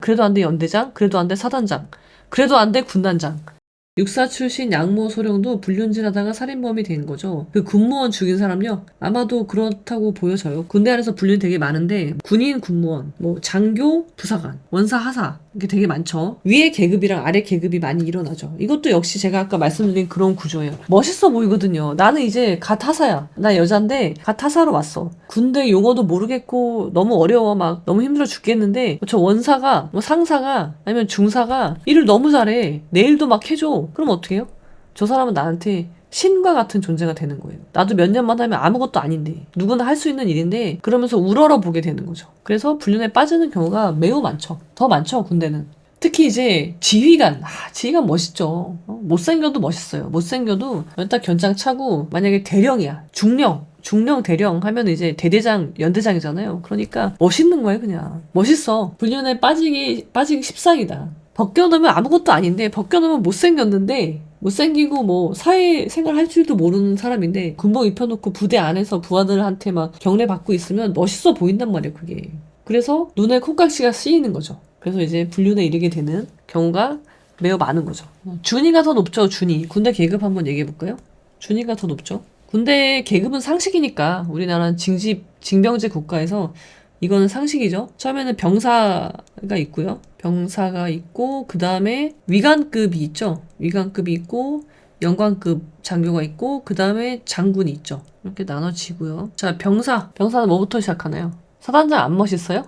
그래도 안 돼 연대장, 그래도 안 돼 사단장, 그래도 안 돼 군단장. 육사 출신 양모 소령도 불륜질하다가 살인범이 된 거죠. 그 군무원 죽인 사람요? 아마도 그렇다고 보여져요. 군대 안에서 불륜 되게 많은데 군인, 군무원, 뭐 장교, 부사관, 원사, 하사 이게 되게 많죠. 위에 계급이랑 아래 계급이 많이 일어나죠. 이것도 역시 제가 아까 말씀드린 그런 구조예요. 멋있어 보이거든요. 나는 이제 갓 하사야. 나 여잔데 갓 하사로 왔어. 군대 용어도 모르겠고 너무 어려워. 막 너무 힘들어 죽겠는데 저 원사가 뭐 상사가 아니면 중사가 일을 너무 잘해. 내일도 막 해줘. 그럼 어떻게 해요? 저 사람은 나한테 신과 같은 존재가 되는 거예요. 나도 몇 년만 하면 아무것도 아닌데 누구나 할 수 있는 일인데 그러면서 우러러 보게 되는 거죠. 그래서 불륜에 빠지는 경우가 매우 많죠. 더 많죠, 군대는. 특히 이제 지휘관, 지휘관 멋있죠. 못생겨도 멋있어요. 못생겨도 딱 견장 차고 만약에 대령이야, 중령 대령 하면 이제 대대장, 연대장이잖아요. 그러니까 멋있는 거예요, 그냥. 멋있어. 불륜에 빠지기 십상이다. 벗겨놓으면 아무것도 아닌데 벗겨놓으면 못생겼는데 못생기고 뭐 사회생활 할 줄도 모르는 사람인데 군복 입혀놓고 부대 안에서 부하들한테 막 경례 받고 있으면 멋있어 보인단 말이에요, 그게. 그래서 눈에 콩깍지가 씌이는 거죠. 그래서 이제 불륜에 이르게 되는 경우가 매우 많은 거죠. 준위가 더 높죠, 준위. 군대 계급 한번 얘기해 볼까요? 준위가 더 높죠. 군대 계급은 상식이니까 우리나라는 징병제 국가에서 이거는 상식이죠. 처음에는 병사가 있고요. 병사가 있고 그 다음에 위관급이 있죠. 위관급이 있고 영관급 장교가 있고 그 다음에 장군이 있죠. 이렇게 나눠지고요. 자, 병사는 뭐부터 시작하나요? 사단장 안 멋있어요?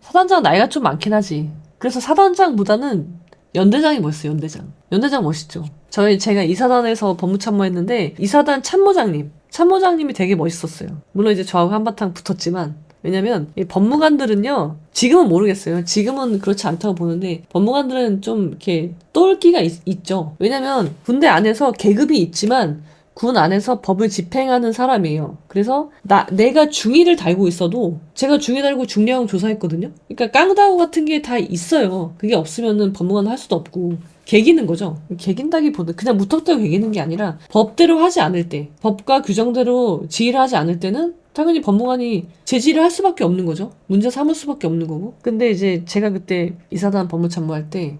사단장 나이가 좀 많긴 하지. 그래서 사단장보다는 연대장이 멋있어요. 연대장 멋있죠. 제가 이사단에서 법무참모했는데 이사단 참모장님이 되게 멋있었어요. 물론 이제 저하고 한바탕 붙었지만 왜냐면 이 법무관들은요, 지금은 모르겠어요. 지금은 그렇지 않다고 보는데 법무관들은 좀 이렇게 똘끼가 있죠. 왜냐면 군대 안에서 계급이 있지만 군 안에서 법을 집행하는 사람이에요. 그래서 내가 중위를 달고 있어도 제가 중위 달고 중령 조사했거든요. 그러니까 깡다구 같은 게 다 있어요. 그게 없으면은 법무관 할 수도 없고 개기는 거죠. 개긴다기보다 그냥 무턱대고 개기는 게 아니라 법대로 하지 않을 때, 법과 규정대로 지휘를 하지 않을 때는 당연히 법무관이 제지를 할 수밖에 없는 거죠. 문제 삼을 수밖에 없는 거고. 근데 이제 제가 그때 이사단 법무참모할 때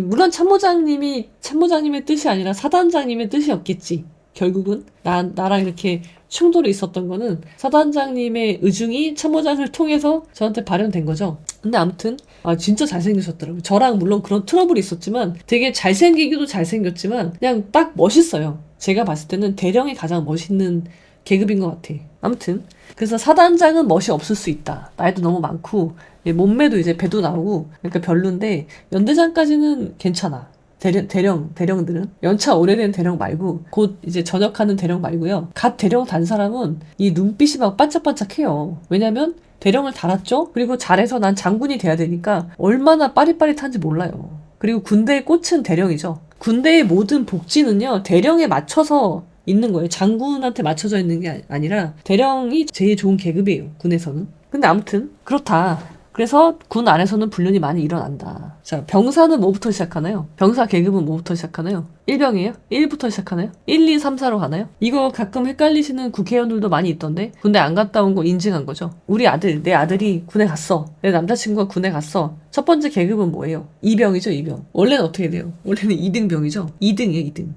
물론 참모장님의 뜻이 아니라 사단장님의 뜻이었겠지. 결국은 나랑 이렇게 충돌이 있었던 거는 사단장님의 의중이 참모장을 통해서 저한테 발현된 거죠. 근데 아무튼 진짜 잘생기셨더라고요. 저랑 물론 그런 트러블이 있었지만 되게 잘생기기도 잘생겼지만 그냥 딱 멋있어요. 제가 봤을 때는 대령이 가장 멋있는 계급인 것 같아. 아무튼 그래서 사단장은 멋이 없을 수 있다. 나이도 너무 많고 몸매도 이제 배도 나오고 그러니까 별론데 연대장까지는 괜찮아. 대령들은 연차 오래된 대령 말고 곧 이제 전역하는 대령 말고요. 갓 대령 단 사람은 이 눈빛이 막 반짝반짝해요. 왜냐면 대령을 달았죠. 그리고 잘해서 난 장군이 돼야 되니까 얼마나 빠릿빠릿한지 몰라요. 그리고 군대의 꽃은 대령이죠. 군대의 모든 복지는요, 대령에 맞춰서 있는 거예요. 장군한테 맞춰져 있는 게 아니라 대령이 제일 좋은 계급이에요, 군에서는. 근데 아무튼 그렇다. 그래서 군 안에서는 불륜이 많이 일어난다. 자, 병사는 뭐부터 시작하나요? 병사 계급은 뭐부터 시작하나요? 1병이에요? 1부터 시작하나요? 1, 2, 3, 4로 가나요? 이거 가끔 헷갈리시는 국회의원들도 많이 있던데 군대 안 갔다 온 거 인증한 거죠. 내 아들이 군에 갔어. 내 남자친구가 군에 갔어. 첫 번째 계급은 뭐예요? 2병이죠, 2병. 원래는 어떻게 돼요? 원래는 2등병이죠. 2등이에요, 2등.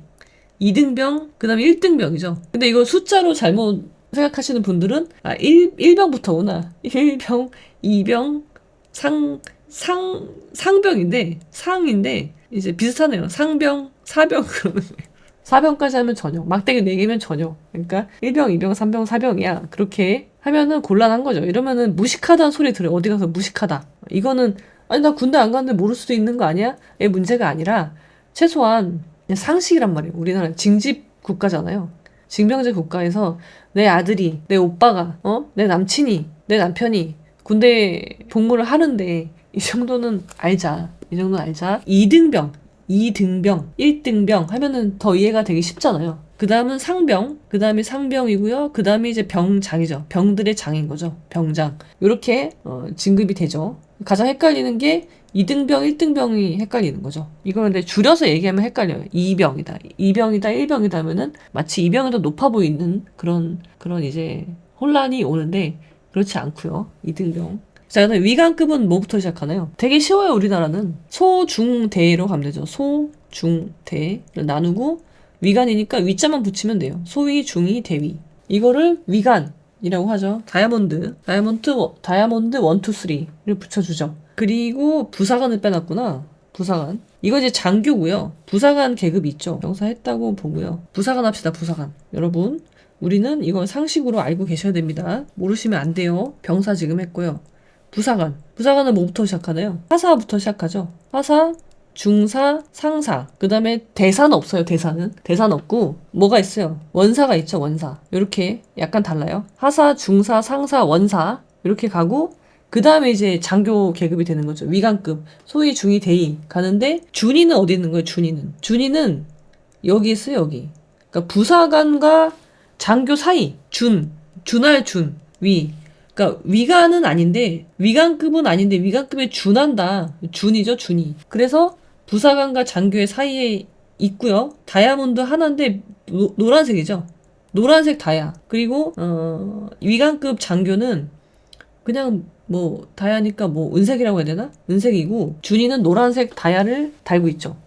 2등병, 그 다음에 1등병이죠. 근데 이거 숫자로 잘못 생각하시는 분들은 1병부터구나. 1병, 2병, 상병인데 상인데 이제 비슷하네요. 상병, 사병 그러면 4병까지 하면 전역. 막대기 4개면 전역. 그러니까 1병, 2병, 3병, 4병이야. 그렇게 하면은 곤란한 거죠. 이러면은 무식하다는 소리 들어요. 어디 가서 무식하다. 이거는 아니 나 군대 안 갔는데 모를 수도 있는 거 아니야? 의 문제가 아니라 최소한 상식이란 말이에요. 우리나라는 징집 국가잖아요. 징병제 국가에서 내 아들이, 내 오빠가, 내 남친이, 내 남편이 군대 복무를 하는데 이 정도는 알자. 2등병, 1등병 하면은 더 이해가 되기 쉽잖아요. 그 다음은 상병, 그 다음이 상병이고요. 그 다음이 이제 병장이죠. 병들의 장인 거죠. 병장. 이렇게 진급이 되죠. 가장 헷갈리는 게 2등병, 1등병이 헷갈리는 거죠. 이거 근데 줄여서 얘기하면 헷갈려요. 2병이다, 1병이다 하면은 마치 2병이 더 높아 보이는 그런 이제 혼란이 오는데 그렇지 않고요. 2등병. 자, 그다음에 위관급은 뭐부터 시작하나요? 되게 쉬워요, 우리나라는. 소, 중, 대로 가면 되죠. 소, 중, 대를 나누고 위관이니까 위자만 붙이면 돼요. 소위, 중위, 대위. 이거를 위관이라고 하죠. 다이아몬드 1, 2, 3를 붙여주죠. 그리고 부사관을 빼놨구나. 부사관. 이거 이제 장교고요. 부사관 계급이 있죠. 병사 했다고 보고요. 부사관 합시다, 부사관. 여러분, 우리는 이건 상식으로 알고 계셔야 됩니다. 모르시면 안 돼요. 병사 지금 했고요. 부사관. 부사관은 뭐부터 시작하나요? 하사부터 시작하죠. 하사, 중사, 상사. 그 다음에 대사는 없어요, 대사는. 대사는 없고, 뭐가 있어요? 원사가 있죠, 원사. 이렇게 약간 달라요. 하사, 중사, 상사, 원사. 이렇게 가고, 그 다음에 이제 장교 계급이 되는 거죠. 위관급. 소위, 중위, 대위. 가는데, 준위는 어디 있는 거예요, 준위는? 준위는 여기 있어요, 여기. 그러니까 부사관과 장교 사이. 준할 준. 위. 그러니까 위관은 아닌데 위관급은 아닌데 위관급에 준한다. 준이죠, 준이. 그래서 부사관과 장교의 사이에 있고요. 다이아몬드 하나인데 노란색이죠. 노란색 다이아. 그리고 위관급 장교는 그냥 뭐 다이아니까 뭐 은색이라고 해야 되나? 은색이고 준이는 노란색 다이아를 달고 있죠.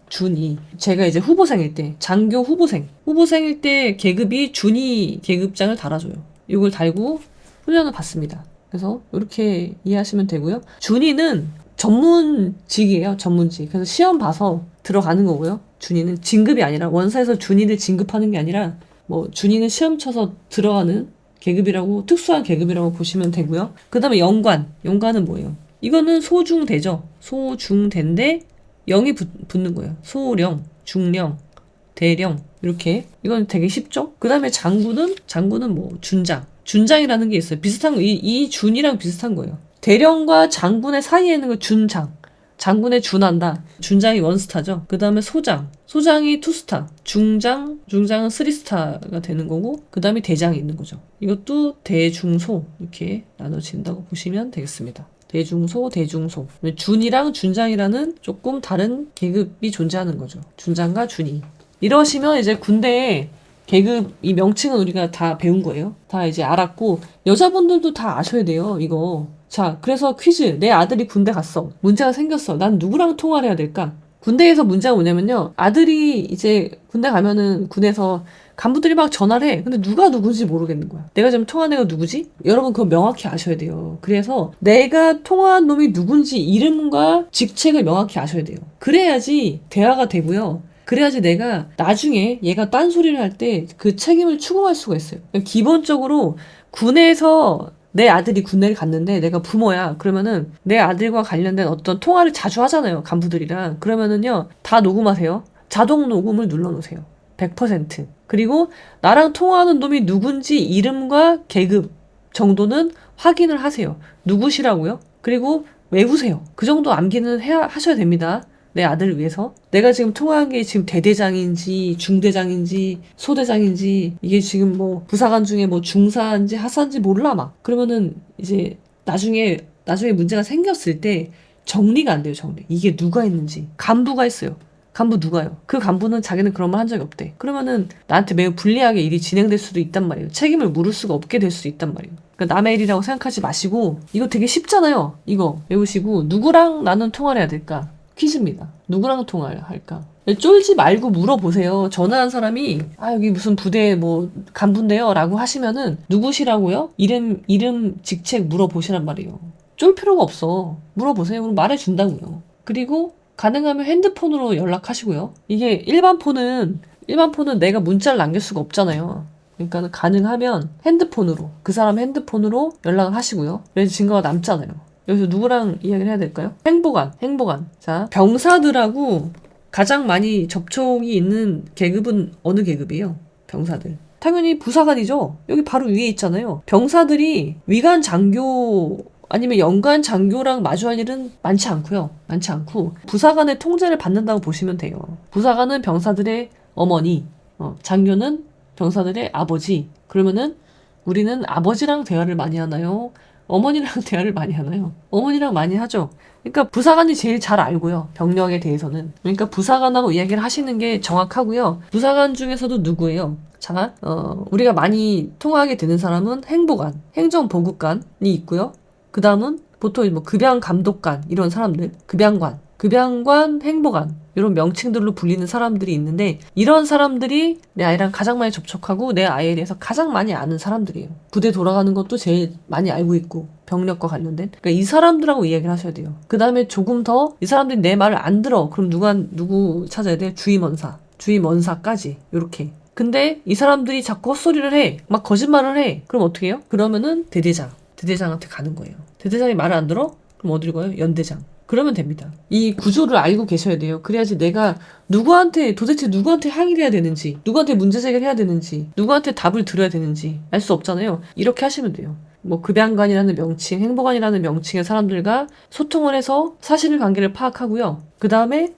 준이. 제가 이제 후보생일 때 장교 후보생일 때 계급이 준이 계급장을 달아줘요. 이걸 달고 훈련을 받습니다. 그래서 이렇게 이해하시면 되고요. 준이는 전문직이에요. 전문직. 그래서 시험 봐서 들어가는 거고요. 준이는 진급이 아니라 원사에서 준이를 진급하는 게 아니라 뭐 준이는 시험 쳐서 들어가는 계급이라고 특수한 계급이라고 보시면 되고요. 그 다음에 영관은 뭐예요? 이거는 소중대죠. 소중대인데 영이 붙는 거예요. 소령, 중령, 대령 이렇게. 이건 되게 쉽죠? 그 다음에 장군은 뭐 준장이라는 게 있어요. 비슷한 거, 이 준이랑 비슷한 거예요. 대령과 장군의 사이에 있는 거 준장. 장군에 준한다. 준장이 원스타죠. 그 다음에 소장이 투스타. 중장은 쓰리스타가 되는 거고, 그 다음에 대장이 있는 거죠. 이것도 대중소 이렇게 나눠진다고 보시면 되겠습니다. 대중소. 준이랑 준장이라는 조금 다른 계급이 존재하는 거죠. 준장과 준이. 이러시면 이제 군대에 계급, 이 명칭은 우리가 다 배운 거예요. 다 이제 알았고, 여자분들도 다 아셔야 돼요, 이거. 자, 그래서 퀴즈. 내 아들이 군대 갔어. 문제가 생겼어. 난 누구랑 통화를 해야 될까? 군대에서 문제가 뭐냐면요. 아들이 이제 군대 가면은 군에서 간부들이 막 전화를 해. 근데 누가 누군지 모르겠는 거야. 내가 지금 통화한 애가 누구지? 여러분 그거 명확히 아셔야 돼요. 그래서 내가 통화한 놈이 누군지 이름과 직책을 명확히 아셔야 돼요. 그래야지 대화가 되고요. 그래야지 내가 나중에 얘가 딴소리를 할 때 그 책임을 추궁할 수가 있어요. 기본적으로 군에서 내 아들이 군대를 갔는데 내가 부모야. 그러면은 내 아들과 관련된 어떤 통화를 자주 하잖아요. 간부들이랑. 그러면은요. 다 녹음하세요. 자동 녹음을 눌러놓으세요. 100%. 그리고 나랑 통화하는 놈이 누군지 이름과 계급 정도는 확인을 하세요. 누구시라고요? 그리고 외우세요. 그 정도 암기는 하셔야 됩니다. 내 아들을 위해서. 내가 지금 통화한 게 지금 대대장인지 중대장인지 소대장인지 이게 지금 뭐 부사관 중에 뭐 중사인지 하사인지 몰라 막. 그러면은 이제 나중에 문제가 생겼을 때 정리가 안 돼요. 정리. 이게 누가 있는지. 간부가 있어요. 간부 누가요? 그 간부는 자기는 그런 말 한 적이 없대. 그러면은 나한테 매우 불리하게 일이 진행될 수도 있단 말이에요. 책임을 물을 수가 없게 될 수도 있단 말이에요. 그러니까 남의 일이라고 생각하지 마시고 이거 되게 쉽잖아요. 이거 외우시고 누구랑 나는 통화를 해야 될까? 퀴즈입니다. 누구랑 통화를 할까? 쫄지 말고 물어보세요. 전화한 사람이 여기 무슨 부대 뭐 간부인데요 라고 하시면은 누구시라고요? 이름 직책 물어보시란 말이에요. 쫄 필요가 없어. 물어보세요. 그럼 말해준다고요. 그리고 가능하면 핸드폰으로 연락하시고요. 이게 일반 폰은 내가 문자를 남길 수가 없잖아요. 그러니까 가능하면 핸드폰으로 그 사람 핸드폰으로 연락을 하시고요. 그래서 증거가 남잖아요. 여기서 누구랑 이야기를 해야 될까요? 행보관. 자, 병사들하고 가장 많이 접촉이 있는 계급은 어느 계급이에요? 병사들. 당연히 부사관이죠. 여기 바로 위에 있잖아요. 병사들이 위관 장교 아니면 연관 장교랑 마주할 일은 많지 않고 부사관의 통제를 받는다고 보시면 돼요. 부사관은 병사들의 어머니, 장교는 병사들의 아버지. 그러면은 우리는 아버지랑 대화를 많이 하나요? 어머니랑 대화를 많이 하나요? 어머니랑 많이 하죠. 그러니까 부사관이 제일 잘 알고요. 병력에 대해서는. 그러니까 부사관하고 이야기를 하시는 게 정확하고요. 부사관 중에서도 누구예요? 자, 우리가 많이 통화하게 되는 사람은 행보관, 행정보급관이 있고요. 그 다음은 보통 뭐 급양 감독관 이런 사람들, 급양관, 행보관 이런 명칭들로 불리는 사람들이 있는데 이런 사람들이 내 아이랑 가장 많이 접촉하고 내 아이에 대해서 가장 많이 아는 사람들이에요. 부대 돌아가는 것도 제일 많이 알고 있고 병력과 관련된. 그러니까 이 사람들하고 이야기를 하셔야 돼요. 그 다음에 조금 더 이 사람들이 내 말을 안 들어. 그럼 누구 찾아야 돼? 주임원사까지 이렇게. 근데 이 사람들이 자꾸 헛소리를 해. 막 거짓말을 해. 그럼 어떻게 해요? 그러면은 대대장한테 가는 거예요. 대대장이 말을 안 들어? 그럼 어디로 가요? 연대장. 그러면 됩니다. 이 구조를 알고 계셔야 돼요. 그래야지 내가 도대체 누구한테 항의를 해야 되는지, 누구한테 문제 제기를 해야 되는지, 누구한테 답을 들어야 되는지 알 수 없잖아요. 이렇게 하시면 돼요. 뭐 급양관이라는 명칭, 행보관이라는 명칭의 사람들과 소통을 해서 사실관계를 파악하고요. 그 다음에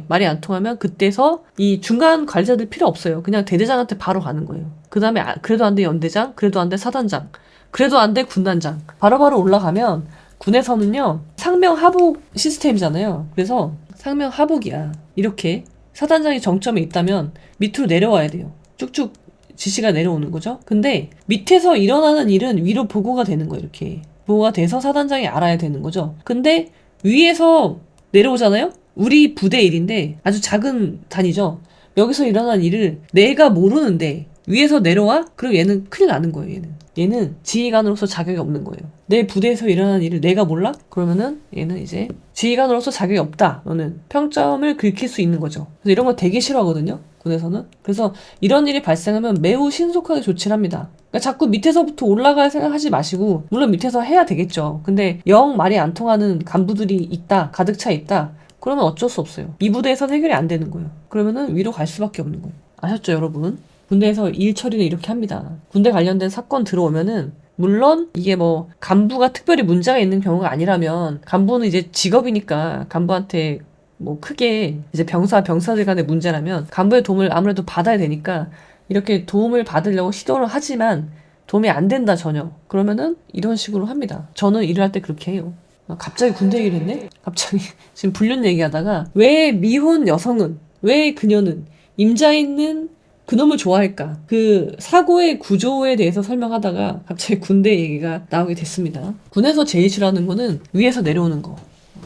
말이 안 통하면 그때서 이 중간 관리자들 필요 없어요. 그냥 대대장한테 바로 가는 거예요. 그 다음에 그래도 안 돼 연대장, 그래도 안 돼 사단장, 그래도 안 돼 군단장. 바로바로 올라가면 군에서는요 상명하복 시스템이잖아요. 그래서 상명하복이야. 이렇게 사단장이 정점에 있다면 밑으로 내려와야 돼요. 쭉쭉 지시가 내려오는 거죠. 근데 밑에서 일어나는 일은 위로 보고가 되는 거예요. 이렇게 보고가 돼서 사단장이 알아야 되는 거죠. 근데 위에서 내려오잖아요. 우리 부대 일인데 아주 작은 단위죠. 여기서 일어난 일을 내가 모르는데 위에서 내려와? 그럼 얘는 큰일 나는 거예요. 얘는 지휘관으로서 자격이 없는 거예요. 내 부대에서 일어난 일을 내가 몰라? 그러면은 얘는 이제 지휘관으로서 자격이 없다. 너는 평점을 긁힐 수 있는 거죠. 그래서 이런 거 되게 싫어하거든요. 군에서는. 그래서 이런 일이 발생하면 매우 신속하게 조치를 합니다. 그러니까 자꾸 밑에서부터 올라갈 생각하지 마시고 물론 밑에서 해야 되겠죠. 근데 영 말이 안 통하는 간부들이 있다. 가득 차 있다. 그러면 어쩔 수 없어요. 이 부대에서는 해결이 안 되는 거예요. 그러면은 위로 갈 수밖에 없는 거예요. 아셨죠, 여러분? 군대에서 일 처리는 이렇게 합니다. 군대 관련된 사건 들어오면은 물론 이게 뭐 간부가 특별히 문제가 있는 경우가 아니라면 간부는 이제 직업이니까 간부한테 뭐 크게 이제 병사들 간의 문제라면 간부의 도움을 아무래도 받아야 되니까 이렇게 도움을 받으려고 시도를 하지만 도움이 안 된다 전혀. 그러면은 이런 식으로 합니다. 저는 일을 할 때 그렇게 해요. 갑자기 군대 얘기를 했네? 갑자기 지금 불륜 얘기하다가 왜 미혼 여성은 왜 그녀는 임자 있는 그놈을 좋아할까? 그 사고의 구조에 대해서 설명하다가 갑자기 군대 얘기가 나오게 됐습니다. 군에서 제일 싫어하는 거는 위에서 내려오는 거.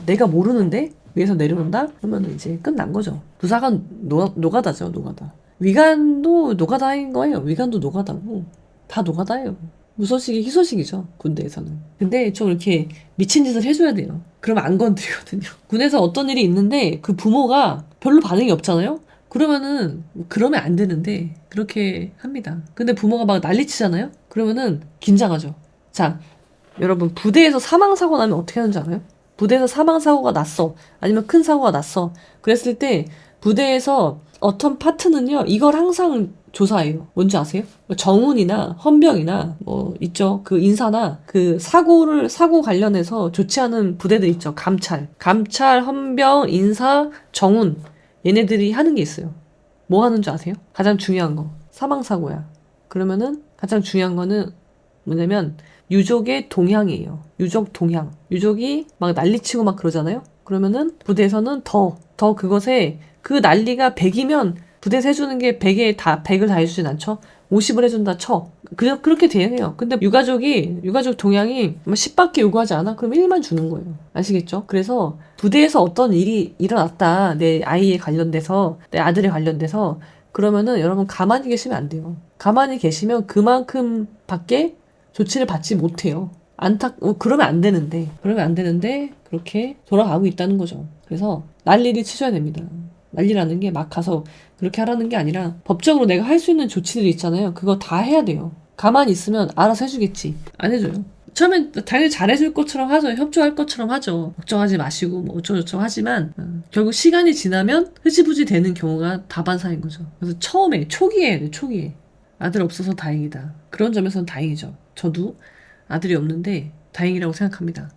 내가 모르는데 위에서 내려온다? 그러면 이제 끝난 거죠. 부사관 노가다죠, 노가다. 위관도 노가다인 거예요. 위관도 노가다고. 다 노가다예요. 무소식이 희소식이죠, 군대에서는. 근데 좀 이렇게 미친 짓을 해줘야 돼요. 그러면 안 건드리거든요. 군에서 어떤 일이 있는데 그 부모가 별로 반응이 없잖아요? 그러면 안 되는데 그렇게 합니다. 근데 부모가 막 난리치잖아요? 그러면은 긴장하죠. 자, 여러분 부대에서 사망사고 나면 어떻게 하는지 알아요? 부대에서 사망사고가 났어. 아니면 큰 사고가 났어. 그랬을 때 부대에서 어떤 파트는요. 이걸 항상 조사해요. 뭔지 아세요? 정훈이나 헌병이나 뭐 있죠. 그 인사나 그 사고 관련해서 조치하는 부대들 있죠. 감찰, 헌병, 인사, 정훈 얘네들이 하는 게 있어요. 뭐 하는 줄 아세요? 가장 중요한 거. 사망사고야. 그러면은 가장 중요한 거는 뭐냐면 유족의 동향이에요. 유족 동향. 유족이 막 난리치고 막 그러잖아요? 그러면은 부대에서는 더 그것에 그 난리가 100이면 부대에서 해주는 게 100을 다 해주진 않죠? 50을 해준다 쳐. 그렇게 돼요. 근데 유가족 동향이 10밖에 요구하지 않아? 그럼 1만 주는 거예요. 아시겠죠? 그래서 부대에서 어떤 일이 일어났다. 내 아이에 관련돼서, 내 아들에 관련돼서 그러면은 여러분 가만히 계시면 안 돼요. 가만히 계시면 그만큼 밖에 조치를 받지 못해요. 그러면 안 되는데 그렇게 돌아가고 있다는 거죠. 그래서 난리를 치셔야 됩니다. 난리라는 게 막 가서 그렇게 하라는 게 아니라 법적으로 내가 할 수 있는 조치들이 있잖아요. 그거 다 해야 돼요. 가만히 있으면 알아서 해주겠지. 안 해줘요. 처음엔 당연히 잘해줄 것처럼 하죠. 협조할 것처럼 하죠. 걱정하지 마시고 뭐 어쩌고저쩌고 하지만 결국 시간이 지나면 흐지부지 되는 경우가 다반사인 거죠. 그래서 초기에 아들 없어서 다행이다. 그런 점에서는 다행이죠. 저도 아들이 없는데 다행이라고 생각합니다.